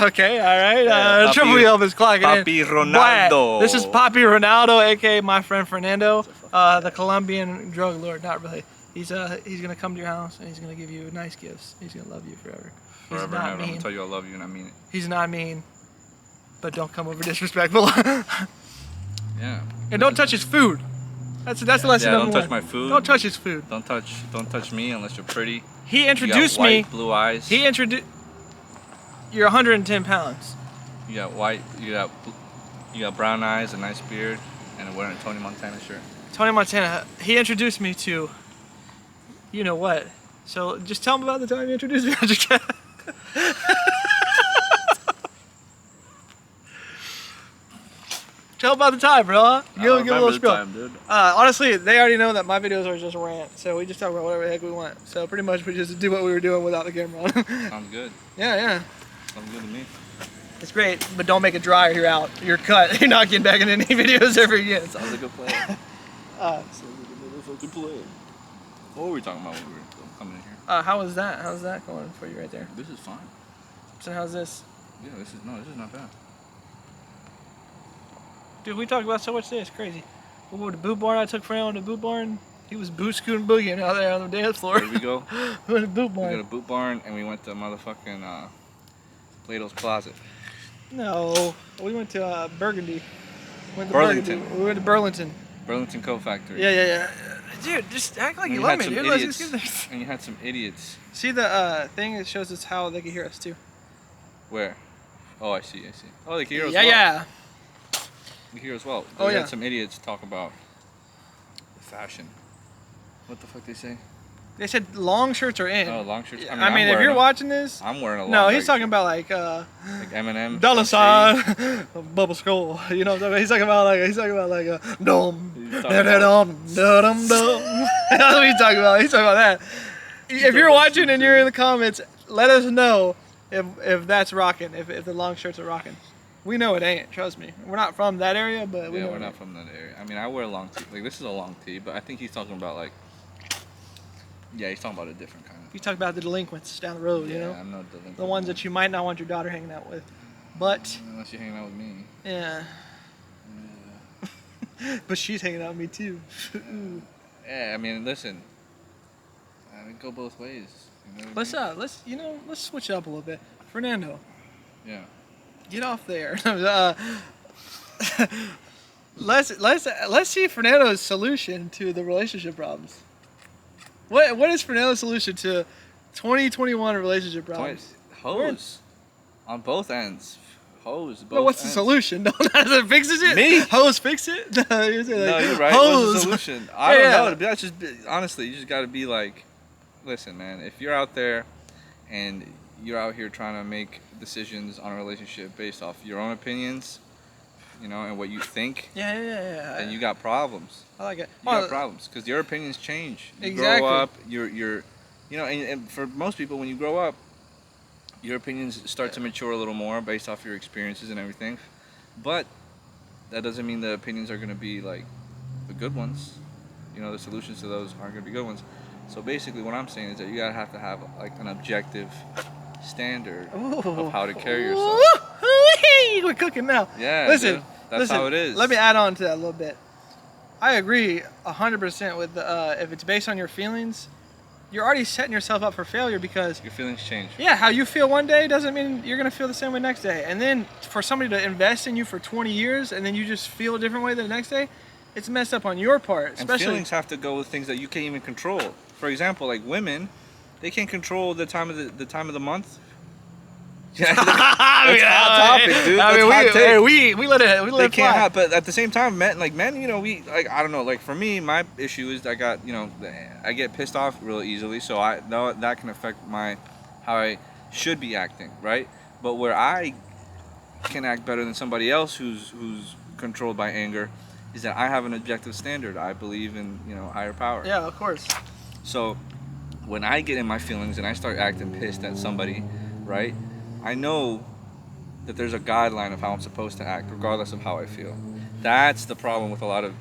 Okay, all right. Yeah, Triple Elvis clocking Papi in. Ronaldo. This is Papi Ronaldo, aka my friend Fernando, the Colombian drug lord. Not really. He's gonna come to your house and he's gonna give you nice gifts. He's gonna love you forever. Forever He's not and ever. I'm mean. gonna tell you I love you and I mean it. He's not mean, but don't come over disrespectful. Yeah. And don't touch his food. That's the lesson number one. Don't touch my food. Don't touch his food. Don't touch me unless you're pretty. He introduced you got me. white, blue eyes. He introduced. You're 110 pounds. You got white. You got brown eyes, a nice beard, and wearing a Tony Montana shirt. Tony Montana. He introduced me to. You know what? So just tell him about the time he introduced me. Tell about the time, bro. Give a little spiel. Time, dude. Honestly, they already know that my videos are just rant, so we just talk about whatever the heck we want. So pretty much we just do what we were doing without the camera on. Sounds good. Yeah. Sounds good to me. It's great, but don't make it dry or you're out. You're cut. You're not getting back in any videos ever again. Sounds like a plan. Sounds like a motherfucking plan. What were we talking about when we were coming in here? How was that? How's that going for you right there? This is fine. So how's this? Yeah, this is not bad. Dude, we talked about so much today. It's crazy. We went to the boot barn. I took Fernando to the boot barn. He was boot scooting boogieing out there on the dance floor. Where did we go? We went to the boot barn. We got a boot barn and we went to motherfucking Plato's Closet. No, we went to Burgundy. Burlington. We went to Burlington. Burlington Coat Factory. Yeah. Dude, just act like you love me, dude. Let's just get this. And you had some idiots. See the thing that shows us how they can hear us too. Where? Oh, I see. Oh, they can hear us. Yeah. You hear as well. Oh, We yeah. had some idiots talk about fashion. What the fuck they say? They said long shirts are in. Oh, long shirts. I mean, if you're watching this, I'm wearing a long. no, he's talking about like Eminem. dollar sign, bubble skull. You know what I'm talking about? He's talking about like a dum, dum. That's what he's talking about. He's talking about that. If you're watching and you're in the comments, let us know if that's rocking. If the long shirts are rocking. We know it ain't. Trust me. We're not from that area, but we know we're not from that area. I mean, I wear a long tee. Like this is a long tee, but I think he's talking about like. Yeah, he's talking about a different kind of. You talk about the delinquents down the road, yeah, you know? I'm not delinquent. The ones that you might not want your daughter hanging out with. But. Unless you're hanging out with me. Yeah. But she's hanging out with me too. Yeah, I mean, listen. It go both ways. You know Let's switch it up a little bit. Fernando. Yeah. Get off there. Let's see Fernando's solution to the relationship problems. What is Fernando's solution to 2021 relationship problems? Hose. On both ends. Hose. Both Well, what's the ends. solution? No, that fixes it. Me? Hose fix it. No, you're right. Hose. What's the solution? I don't know. That's just honestly, you just got to be like, listen, man. If you're out there and you're out here trying to make decisions on a relationship based off your own opinions, you know, and what you think, Yeah. then you got problems. I like it. You got problems because your opinions change. You Exactly. grow up. You're, you know, and for most people, when you grow up, your opinions start to mature a little more based off your experiences and everything. But that doesn't mean the opinions are going to be like the good ones. You know, the solutions to those aren't going to be good ones. So basically, what I'm saying is that you gotta have to have like an objective standard of how to carry yourself. We're cooking now. Yeah, listen, dude. That's how it is. Let me add on to that a little bit. I agree 100% with if it's based on your feelings, you're already setting yourself up for failure because your feelings change. Yeah, how you feel one day doesn't mean you're gonna feel the same way next day. And then for somebody to invest in you for 20 years and then you just feel a different way the next day, it's messed up on your part. And especially feelings have to go with things that you can't even control. For example, like women, they can't control the time of the month. Yeah, that's hot topic, dude. We let it They can't fly. have, but at the same time, men, you know, I don't know. Like for me, my issue is I get pissed off real easily, so I know that can affect how I should be acting, right? But where I can act better than somebody else who's controlled by anger is that I have an objective standard. I believe in, you know, higher power. Yeah, of course. So when I get in my feelings and I start acting pissed at somebody, right? I know that there's a guideline of how I'm supposed to act, regardless of how I feel. That's the problem with a lot of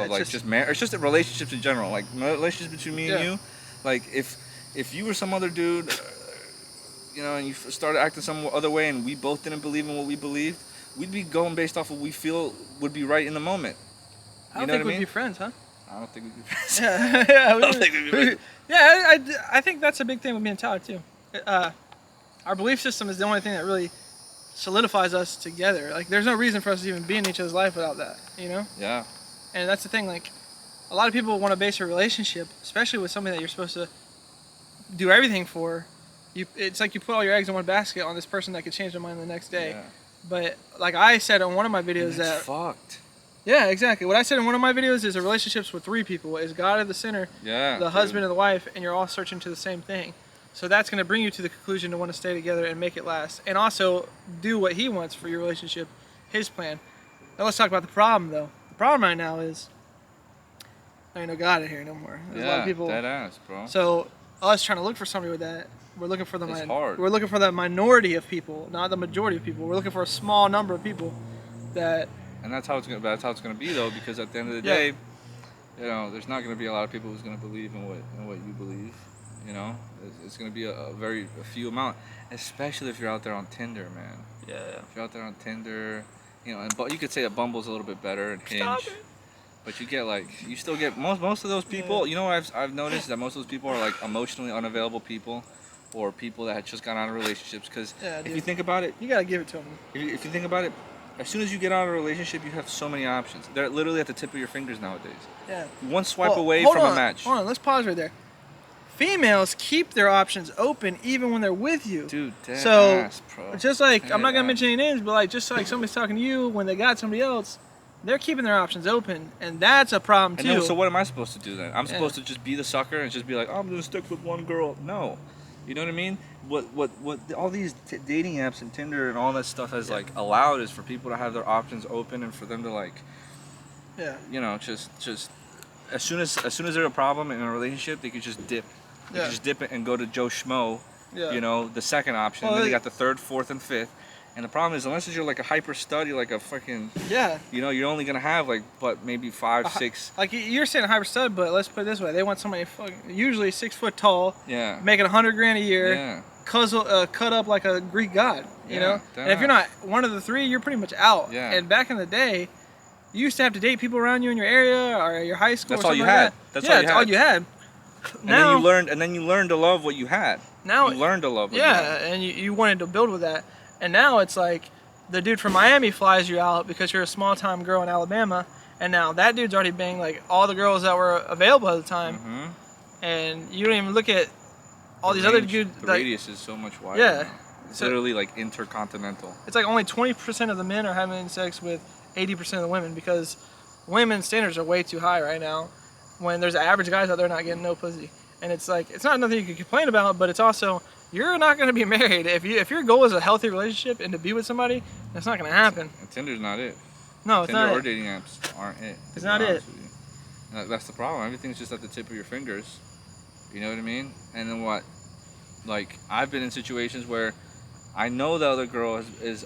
like just marriage. It's just relationships in general, like relationships between me and you. Like if you were some other dude, you know, and you started acting some other way, and we both didn't believe in what we believed, we'd be going based off of what we feel would be right in the moment. I don't think we'd be friends, huh? I don't think we'd be friends. Yeah, yeah. I don't think we'd be friends. Yeah, I think that's a big thing with me and Tyler too. Our belief system is the only thing that really solidifies us together. Like, there's no reason for us to even be in each other's life without that, you know? Yeah. And that's the thing, like, a lot of people want to base a relationship, especially with somebody that you're supposed to do everything for. It's like you put all your eggs in one basket on this person that could change their mind the next day. Yeah. But like I said on one of my videos, that's fucked. Yeah, exactly. What I said in one of my videos is a relationship's with 3 people. Is God at the center, the husband and the wife, and you're all searching to the same thing. So that's going to bring you to the conclusion to want to stay together and make it last. And also do what he wants for your relationship, his plan. Now let's talk about the problem, though. The problem right now is there ain't no God in here no more. There's a lot of people. Dead ass, bro. So us trying to look for somebody with that, we're looking for we're looking for that minority of people, not the majority of people. We're looking for a small number of people that. And that's how it's gonna be though, because at the end of the day, you know, there's not gonna be a lot of people who's gonna believe in what you believe. You know, it's gonna be a few amount, especially if you're out there on Tinder, man. Yeah. If you're out there on Tinder, you know, and you could say that Bumble's a little bit better and Hinge. But you still get most of those people. You know what I've noticed, that most of those people are like emotionally unavailable people, or people that had just gotten out of relationships. Because if you think about it, you gotta give it to them. If you think about it, as soon as you get out of a relationship, you have so many options. They're literally at the tip of your fingers nowadays. Yeah. One swipe away from a match. Hold on, let's pause right there. Females keep their options open even when they're with you. Dude, dead ass, bro. Just like, I'm not gonna mention any names, but like just like somebody's talking to you when they got somebody else, they're keeping their options open, and that's a problem too. So what am I supposed to do then? I'm supposed to just be the sucker and just be like, oh, I'm gonna stick with one girl. No, you know what I mean? What all these dating apps and Tinder and all that stuff has like allowed is for people to have their options open, and for them to like, you know, just as soon as there's a problem in a relationship, they could just dip. They could just dip it and go to Joe Schmo. You know, the second option. And then you got the third, fourth, and fifth. And the problem is, unless you're like a hyper stud, you're like a fucking, you know, you're only gonna have like, maybe 5, 6. Like you're saying a hyper stud, but let's put it this way: they want somebody usually 6 foot tall, making $100,000 a year, cut up like a Greek god, you know. And if you're not one of the 3, you're pretty much out. And back in the day, you used to have to date people around you in your area or your high school. That's all you had. That's all you had. Now, and then you learned to love what you had. Now you learned to love what you had. And you wanted to build with that. And now it's like the dude from Miami flies you out because you're a small time girl in Alabama, and now that dude's already banged like all the girls that were available at the time, and you don't even look at all these other dudes. The radius is so much wider. Yeah, it's literally like intercontinental. It's like only 20% of the men are having sex with 80% of the women, because women's standards are way too high right now. When there's average guys out there not getting no pussy, and it's like it's not nothing you can complain about, but it's also, you're not going to be married. If your goal is a healthy relationship and to be with somebody, that's not going to happen. And Tinder's not it. No, it's not it. Tinder or dating apps aren't it. It's not it. That's the problem. Everything's just at the tip of your fingers. You know what I mean? And then what? Like, I've been in situations where I know the other girl has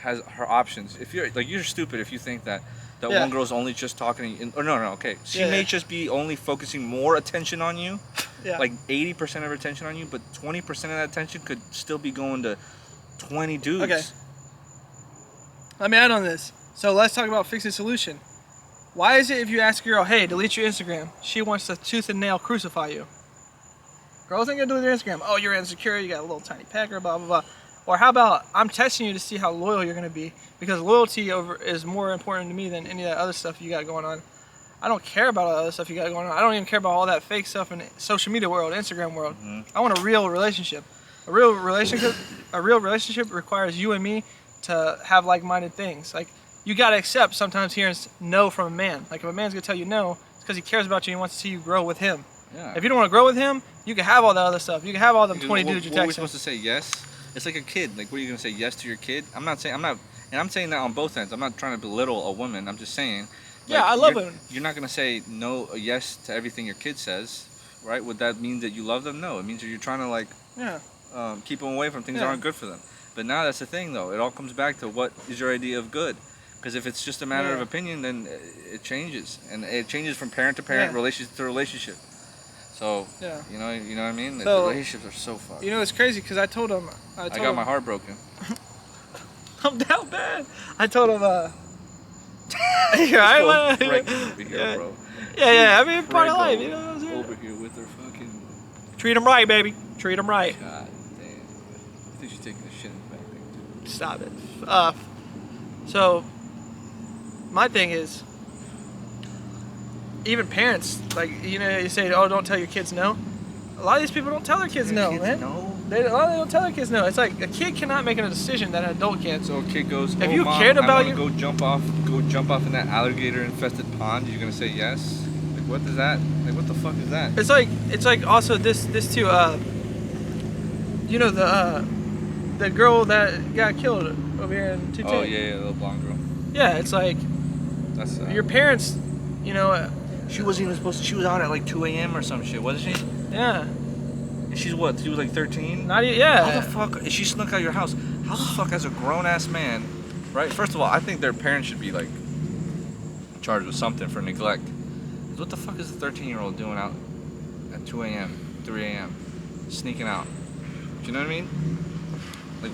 her options. If you're stupid if you think that one girl's only just talking to you. Or no, okay. She may just be only focusing more attention on you. Like 80% of her attention on you, but 20% of that attention could still be going to 20 dudes. Okay. Let me add on this. So let's talk about fixing solution. Why is it if you ask a girl, hey, delete your Instagram, she wants to tooth and nail crucify you? Girls ain't gonna do with your Instagram. Oh, you're insecure, you got a little tiny pecker, blah, blah, blah. Or how about, I'm testing you to see how loyal you're gonna be, because loyalty is more important to me than any of that other stuff you got going on. I don't care about all that other stuff you got going on. I don't even care about all that fake stuff in the social media world, Instagram world. I want a real relationship. A real relationship requires you and me to have like-minded things. Like, you gotta accept sometimes hearing no from a man. Like, if a man's gonna tell you no, it's because he cares about you and he wants to see you grow with him. If you don't want to grow with him, you can have all that other stuff. You can have all them 20 dudes you're texting. What are we supposed to say? Yes? It's like a kid. Like, what are you gonna say? Yes to your kid? And I'm saying that on both ends. I'm not trying to belittle a woman. I'm just saying. Like, I love women. You're not gonna say no, yes to everything your kid says, right? Would that mean that you love them? No. It means that you're trying to like keep them away from things that aren't good for them. But now that's the thing, though. It all comes back to what is your idea of good. Because if it's just a matter of opinion, then it changes, and it changes from parent to parent, relationship to relationship. So Yeah. you know what I mean. So, the relationships are so fucked. You know, it's crazy because I told him. I got my heart broken. I'm down bad. I told him. Yeah, Pregnant over here, bro. Yeah. I mean, part of life, you know what I'm saying? Over here with her fucking. Treat them right, baby. Treat them right. God damn. I think she's taking the shit in the back thing too. Stop it. So, my thing is, even parents, like, you know, you say, oh, don't tell your kids no. A lot of these people don't tell their kids no, man. No. A lot of them don't tell their kids no. It's like a kid cannot make a decision that an adult can't. So a kid goes, if oh, you Mom, cared about I want to go jump off in that alligator-infested pond. You're gonna say yes? Like, what is that? Like, what the fuck is that? It's like also this too. You know the girl that got killed over here in 210. Oh yeah, the little blonde girl. Yeah, it's like That's your parents, you know. She wasn't even supposed to. She was out at like 2 a.m. or some shit, wasn't she? Yeah. And she's what? She was like 13. Not even, yeah. How the fuck? She snuck out your house. How the fuck, as a grown ass man, right? First of all, I think their parents should be like charged with something for neglect. What the fuck is a 13-year-old doing out at 2 a.m., 3 a.m., sneaking out? Do you know what I mean? Like,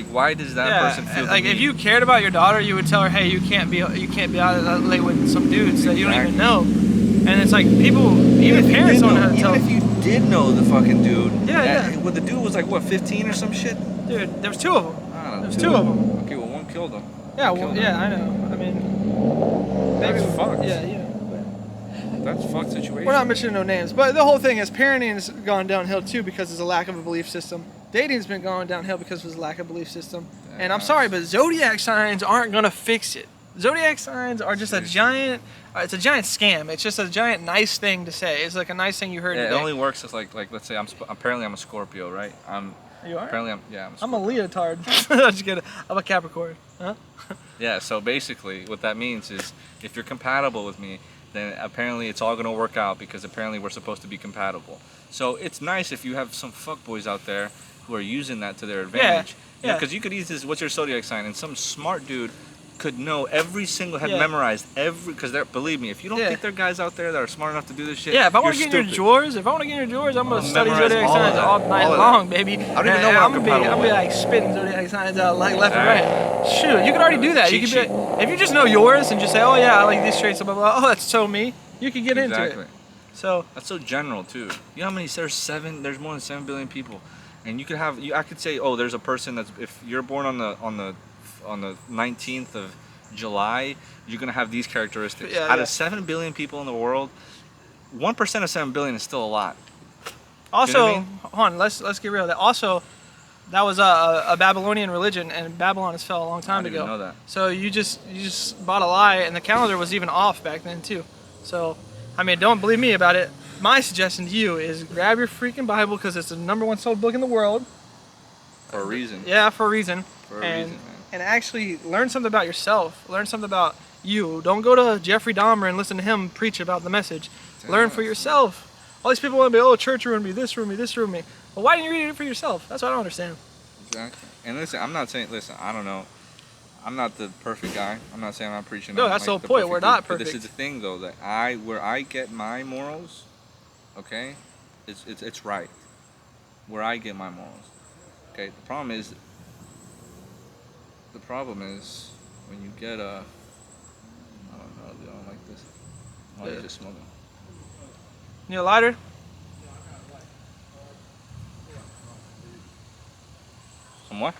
why does that person feel like if you cared about your daughter, you would tell her, hey, you can't be out that late with some dudes that you don't even know. And it's like people, even parents don't know how to tell. Even if you did know the fucking dude. Yeah. Well, the dude was like what, 15 or some shit? Dude, there was 2 of them. I don't know. There was 2 of them. Okay, well, one killed him. Yeah, I know. I mean, maybe that's fucked. Yeah, you know. That's fucked situation. We're not mentioning no names, but the whole thing is parenting has gone downhill too because there's a lack of a belief system. Dating's been going downhill because there's a lack of belief system. Yeah, and I'm sorry, but zodiac signs aren't gonna fix it. Zodiac signs are just it's a giant scam. It's just a giant nice thing to say. It's like a nice thing you heard today. It only works as like let's say I'm a Scorpio, right? You are? Apparently I'm a leotard. I'm just kidding. I'm a Capricorn. Huh? Yeah, so basically what that means is if you're compatible with me, then apparently it's all going to work out because apparently we're supposed to be compatible. So it's nice if you have some fuckboys out there who are using that to their advantage. Yeah. Because you could use this, what's your zodiac sign? And some smart dude could know memorized every, because believe me, if you don't think there are guys out there that are smart enough to do this shit, if I want to get in your drawers, I'm gonna study zodiac signs all night long, baby. I don't even know what I'm compatible I'm gonna be like spitting zodiac signs out like left and right. Shoot, you could already do that. You could be like, if you just know yours and just say, oh yeah, I like these traits, blah blah blah. Oh, that's so me. You could get into it. So that's so general too. You know how many? There's more than 7 billion people, and you could have. I could say, oh, there's a person that's, if you're born on the 19th of July, you're gonna have these characteristics. Out of 7 billion people in the world, 1% of 7 billion is still a lot. Also, you know what I mean? hold on, let's get real. That was a Babylonian religion, and Babylon has fell a long time ago. I didn't know that. So you just bought a lie, and the calendar was even off back then too. So, I mean, don't believe me about it. My suggestion to you is grab your freaking Bible because it's the #1 sold book in the world. For a reason. Yeah, for a reason. For a reason, man. And actually learn something about yourself. Learn something about you. Don't go to Jeffrey Dahmer and listen to him preach about the message. Learn for yourself. All these people want to be, oh, church ruined me, this ruined me, this ruined me. Well, why didn't you read it for yourself? That's what I don't understand. Exactly. And listen, I'm not saying, I don't know. I'm not the perfect guy. I'm not saying I'm not preaching. No, that's the whole point. We're not perfect. But this is the thing, though, that where I get my morals, okay, it's right. Where I get my morals. Okay, the problem is when you get I don't know, dude, I don't like this. Oh, you're just smoking. Need a lighter? Some what?